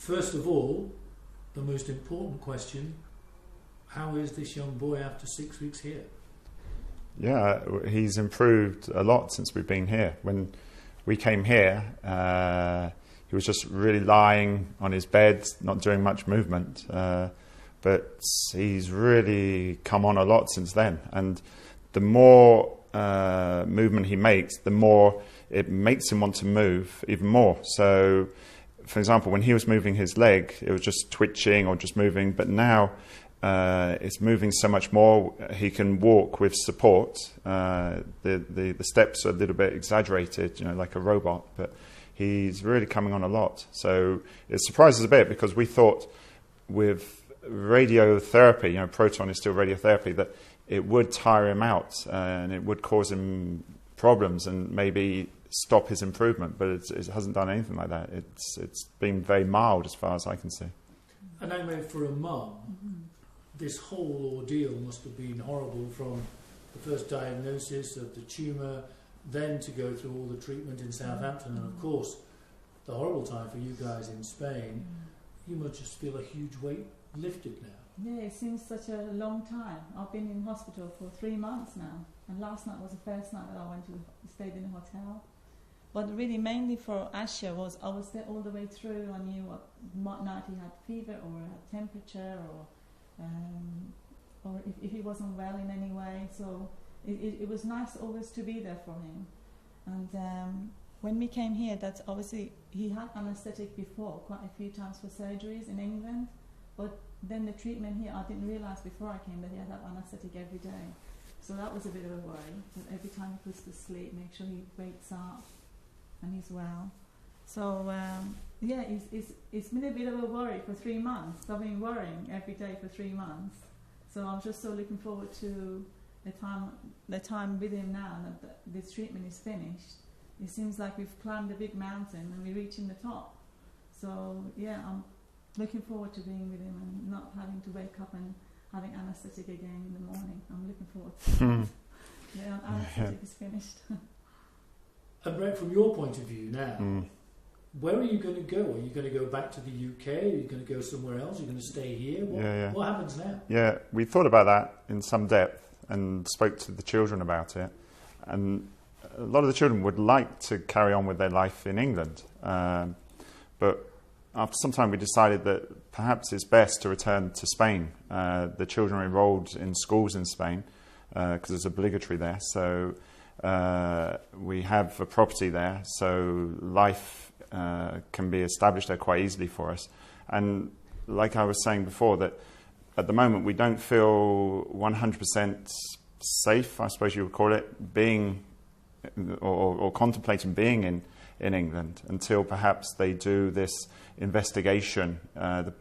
First of all, the most important question, how is this young boy after 6 weeks here? Yeah, he's improved a lot since we've been here. When we came here, he was just really lying on his bed, not doing much movement. But he's really come on a lot since then. And the more movement he makes, the more it makes him want to move even more. So, for example, when he was moving his leg, it was just twitching or just moving. But now it's moving so much more. He can walk with support. The steps are a little bit exaggerated, like a robot. But he's really coming on a lot. So it surprises a bit because we thought with radiotherapy, proton is still radiotherapy, that it would tire him out and it would cause him problems and maybe stop his improvement, but it hasn't done anything like that. It's been very mild as far as I can see. And I mean, for a mum, this whole ordeal must have been horrible, from the first diagnosis of the tumour, then to go through all the treatment in Southampton, and of course the horrible time for you guys in Spain. You must just feel a huge weight lifted now. Yeah, it seems such a long time. I've been in hospital for 3 months now, and last night was the first night that I stayed in a hotel. But really, mainly for Ashya, I was there all the way through. I knew what night he had fever or had temperature, or if he wasn't well in any way. So it was nice always to be there for him. And when we came here, that's obviously he had anaesthetic before, quite a few times for surgeries in England. But then the treatment here, I didn't realise before I came that he had that anaesthetic every day. So that was a bit of a worry. That every time he puts to sleep, make sure he wakes up and he's well. So yeah, it's been a bit of a worry for 3 months. I've been worrying every day for 3 months. So I'm just so looking forward to the time with him now that this treatment is finished. It seems like we've climbed a big mountain and we're reaching the top. So yeah, I'm looking forward to being with him and not having to wake up and having anaesthetic again in the morning. I'm looking forward to that. Yeah, anaesthetic is finished. And Brett, from your point of view now, where are you going to go? Are you going to go back to the UK? Are you going to go somewhere else? Are you going to stay here? What happens now? Yeah, we thought about that in some depth and spoke to the children about it. And a lot of the children would like to carry on with their life in England. But after some time we decided that perhaps it's best to return to Spain. The children are enrolled in schools in Spain because it's obligatory there. So we have a property there, so life can be established there quite easily for us. And like I was saying before, that at the moment we don't feel 100% safe, I suppose you would call it, being or contemplating being in England until perhaps they do this investigation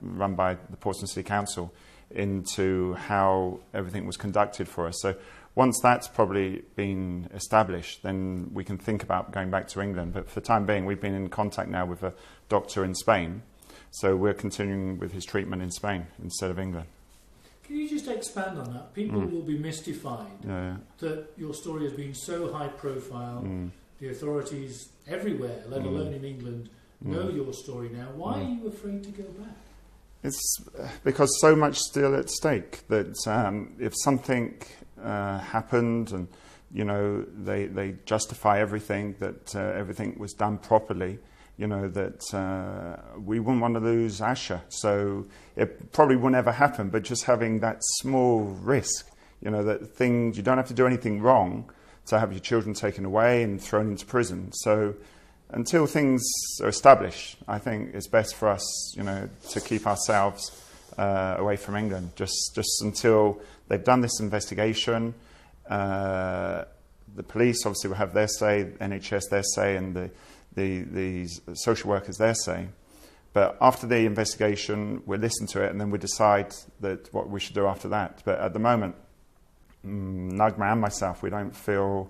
run by the Portsmouth City Council into how everything was conducted for us. So once that's probably been established, then we can think about going back to England. But for the time being, we've been in contact now with a doctor in Spain, so we're continuing with his treatment in Spain instead of England. Can you just expand on that? People will be mystified that your story has been so high profile. The authorities everywhere, let alone in England, know your story now. Why are you afraid to go back? It's because so much still at stake that if something happened and they justify everything, that everything was done properly, that we wouldn't want to lose Ashya. So it probably wouldn't ever happen, but just having that small risk, that things, you don't have to do anything wrong to have your children taken away and thrown into prison. So until things are established, I think it's best for us, to keep ourselves away from England, just until they've done this investigation. The police obviously will have their say, NHS their say, and the social workers their say. But after the investigation, we'll listen to it and then we decide that what we should do after that. But at the moment, Nagma and myself, we don't feel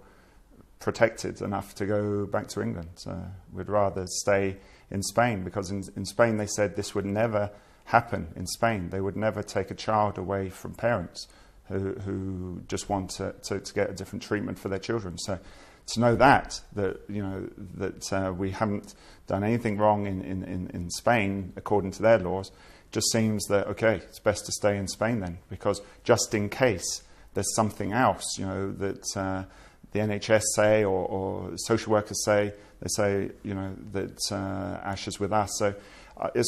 protected enough to go back to England. So we'd rather stay in Spain, because in Spain they said this would never happen in Spain. They would never take a child away from parents who just want to get a different treatment for their children. So to know that we haven't done anything wrong in Spain according to their laws, just seems that, okay, it's best to stay in Spain then, because just in case there's something else, that the NHS say or social workers say, they say, that Ashya's with us. So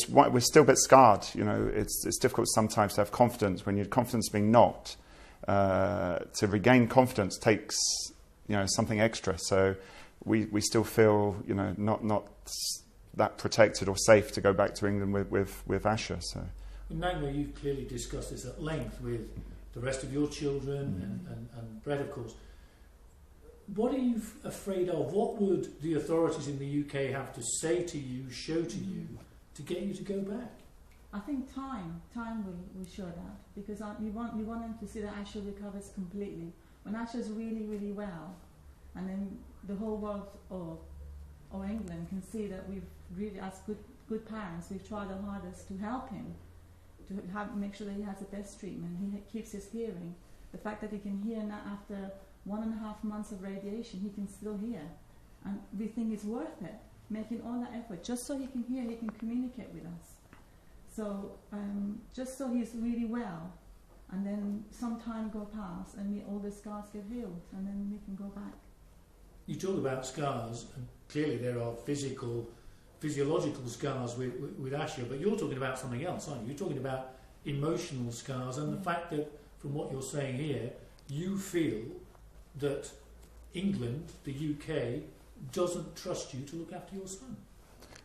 we're still a bit scarred. It's difficult sometimes to have confidence when your confidence is being knocked. To regain confidence takes, something extra. So we still feel, not that protected or safe to go back to England with Ashya. So, Nagma, you've clearly discussed this at length with the rest of your children and Brett, of course. What are you afraid of? What would the authorities in the UK have to say to you, show to you, to get you to go back? I think time will show that, because we want them to see that Ashya recovers completely. When Ashya's really, really well, and then the whole world or England can see that we've really, as good parents, we've tried our hardest to help him, to make sure that he has the best treatment. He keeps his hearing. The fact that he can hear now after 1.5 months of radiation, he can still hear, and we think it's worth it, making all that effort just so he can hear, he can communicate with us. So just so he's really well, and then some time go past, and all the scars get healed, and then we can go back. You talk about scars, and clearly there are physiological scars with Ashya, but you're talking about something else, aren't you? You're talking about emotional scars, and the fact that, from what you're saying here, you feel that England, the UK, doesn't trust you to look after your son.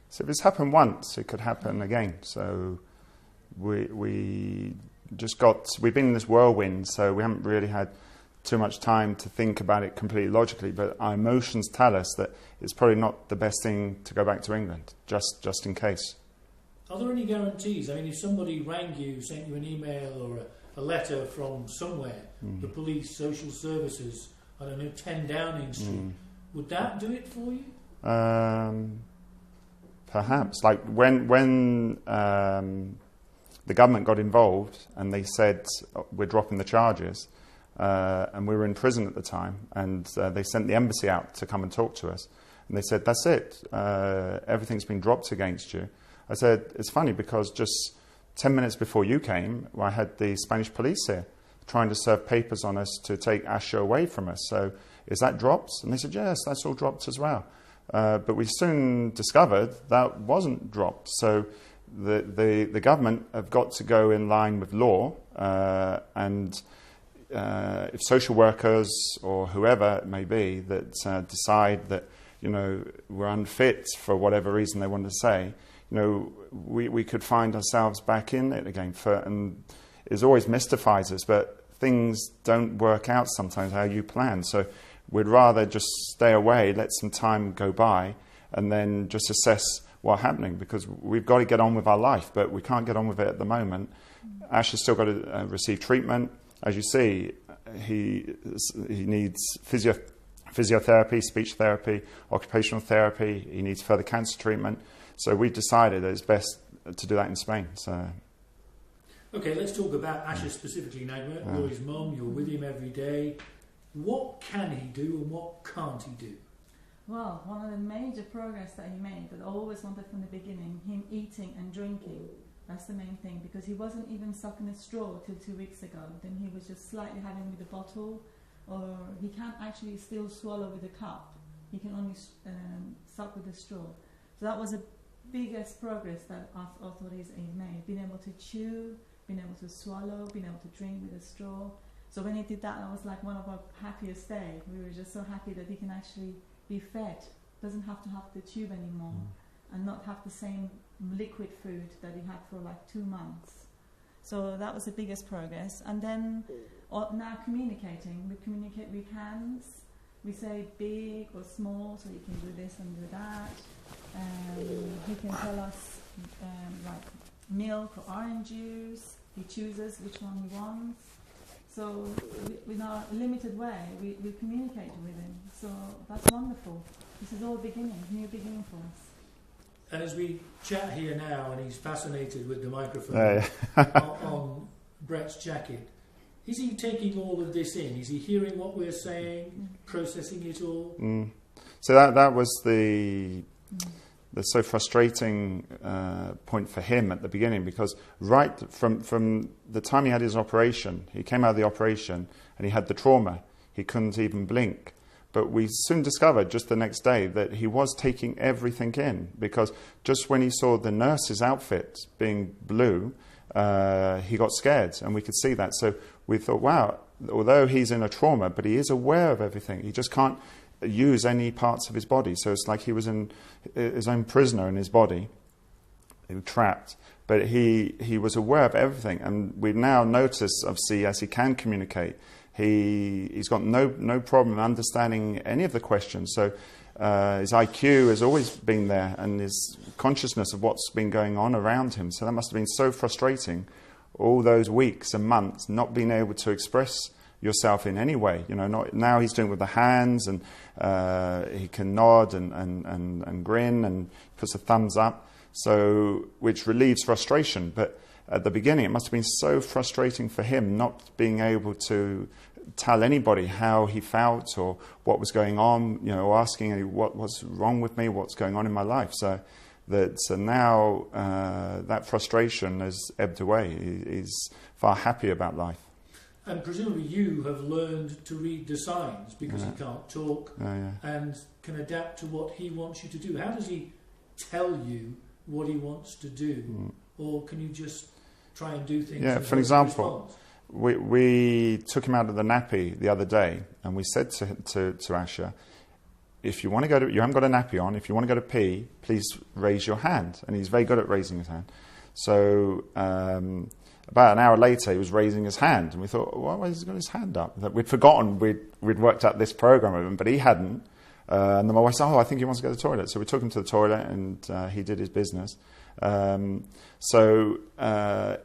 So if it's happened once, it could happen again. So we've been in this whirlwind, so we haven't really had too much time to think about it completely logically, but our emotions tell us that it's probably not the best thing to go back to England, just in case. Are there any guarantees? I mean, if somebody rang you, sent you an email or a letter from somewhere, the police, social services, I don't know, 10 Downing Street, would that do it for you? Perhaps. Like when the government got involved and they said, we're dropping the charges, and we were in prison at the time, and they sent the embassy out to come and talk to us, and they said, that's it, everything's been dropped against you. I said, it's funny because just 10 minutes before you came, I had the Spanish police here trying to serve papers on us to take Ashya away from us. So is that dropped? And they said, yes, that's all dropped as well. But we soon discovered that wasn't dropped. So the government have got to go in line with law, and if social workers or whoever it may be that decide that we're unfit for whatever reason they want to say, we could find ourselves back in it again. And it always mystifies us, but things don't work out sometimes how you plan. So we'd rather just stay away, let some time go by, and then just assess what's happening, because we've got to get on with our life, but we can't get on with it at the moment. Ash's still got to receive treatment. As you see, he needs physiotherapy, speech therapy, occupational therapy. He needs further cancer treatment. So we decided that it's best to do that in Spain. So. Okay, let's talk about Ashya specifically, Nagma. You're his mum, you're with him every day. What can he do and what can't he do? Well, one of the major progress that he made, that I always wanted from the beginning, him eating and drinking. That's the main thing, because he wasn't even sucking a straw till 2 weeks ago. Then he was just slightly having with a bottle, or he can't actually still swallow with a cup. He can only suck with a straw. So that was the biggest progress that our authorities made, being able to chew, being able to swallow, being able to drink with a straw. So when he did that, that was like one of our happiest days. We were just so happy that he can actually be fed, doesn't have to have the tube anymore, and not have the same liquid food that he had for like 2 months. So that was the biggest progress. And then now communicating, we communicate with hands. We say big or small, so you can do this and do that. He can tell us like milk or orange juice. He chooses which one he wants. So in our limited way, we communicate with him. So that's wonderful. This is all beginning, new beginning for us. And as we chat here now, and he's fascinated with the microphone on Brett's jacket, Is he taking all of this in? Is he hearing what we're saying, processing it all? So that was the so frustrating point for him at the beginning, because right from the time he had his operation, he came out of the operation and he had the trauma. He couldn't even blink. But we soon discovered just the next day that he was taking everything in, because just when he saw the nurse's outfit being blue, he got scared, and we could see that. So we thought, wow, although he's in a trauma, but he is aware of everything. He just can't use any parts of his body. So it's like he was in his own prisoner in his body, trapped. But he was aware of everything, and we now notice, obviously, as he can communicate, he's got no problem understanding any of the questions. So his IQ has always been there, and his consciousness of what's been going on around him. So that must have been so frustrating, all those weeks and months, not being able to express yourself in any way. Now he's doing it with the hands, and he can nod and grin and puts a thumbs up, so which relieves frustration. But at the beginning, it must have been so frustrating for him not being able to tell anybody how he felt or what was going on, or asking what was wrong with me, what's going on in my life. So now that frustration has ebbed away. He's far happier about life. And presumably you have learned to read the signs, because he can't talk, and can adapt to what he wants you to do. How does he tell you what he wants to do? Or can you just try and do things? Yeah, for example, we took him out of the nappy the other day, and we said to Ashya, if you want to go to, you haven't got a nappy on, if you want to go to pee, please raise your hand. And he's very good at raising his hand. So about an hour later, he was raising his hand, and we thought, why has he got his hand up? We'd forgotten we'd worked out this program with him, but he hadn't. And then my wife said, I think he wants to go to the toilet. So we took him to the toilet, and he did his business. So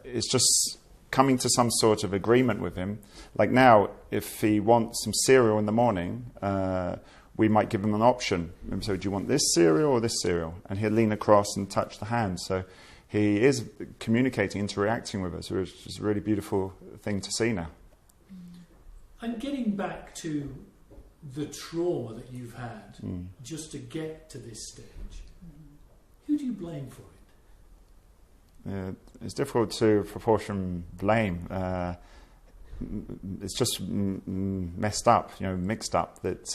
it's just coming to some sort of agreement with him. Like now, if he wants some cereal in the morning, we might give him an option. So, do you want this cereal or this cereal? And he'll lean across and touch the hand. So he is communicating, interacting with us, which is a really beautiful thing to see now. And getting back to the trauma that you've had just to get to this stage, who do you blame for it? It's difficult to proportion blame. It's just messed up, mixed up, that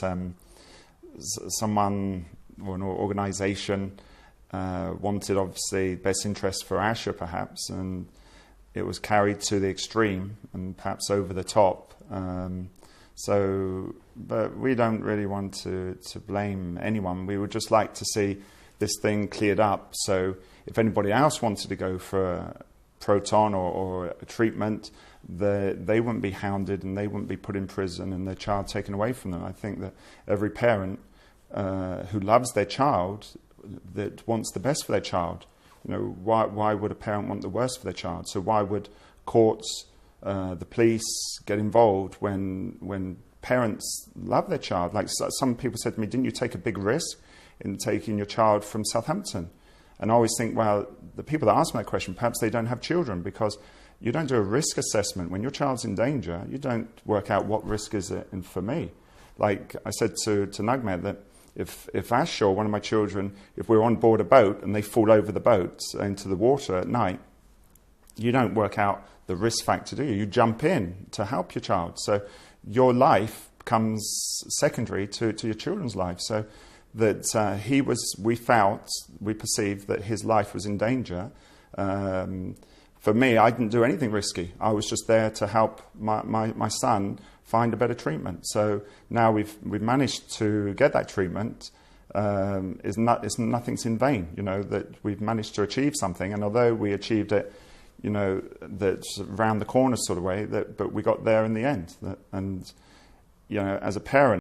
someone or an organisation wanted, obviously, best interest for Ashya, perhaps, and it was carried to the extreme and perhaps over the top. But we don't really want to blame anyone. We would just like to see this thing cleared up. So if anybody else wanted to go for a proton or a treatment, they wouldn't be hounded, and they wouldn't be put in prison and their child taken away from them. I think that every parent who loves their child, that wants the best for their child, why would a parent want the worst for their child? So why would courts, the police get involved when parents love their child? Like some people said to me, didn't you take a big risk in taking your child from Southampton? And I always think, well, the people that ask me that question, perhaps they don't have children, because you don't do a risk assessment. When your child's in danger, you don't work out what risk is it and for me. Like I said to Nagmed, that if Ashya, or one of my children, if we're on board a boat and they fall over the boat into the water at night, you don't work out the risk factor, do you? You jump in to help your child. So your life becomes secondary to your children's life. So that we perceived that his life was in danger. For me, I didn't do anything risky. I was just there to help my son find a better treatment. So now we've managed to get that treatment. Nothing's in vain. That we've managed to achieve something, and although we achieved it, that's round the corner sort of way, but we got there in the end. And as a parent,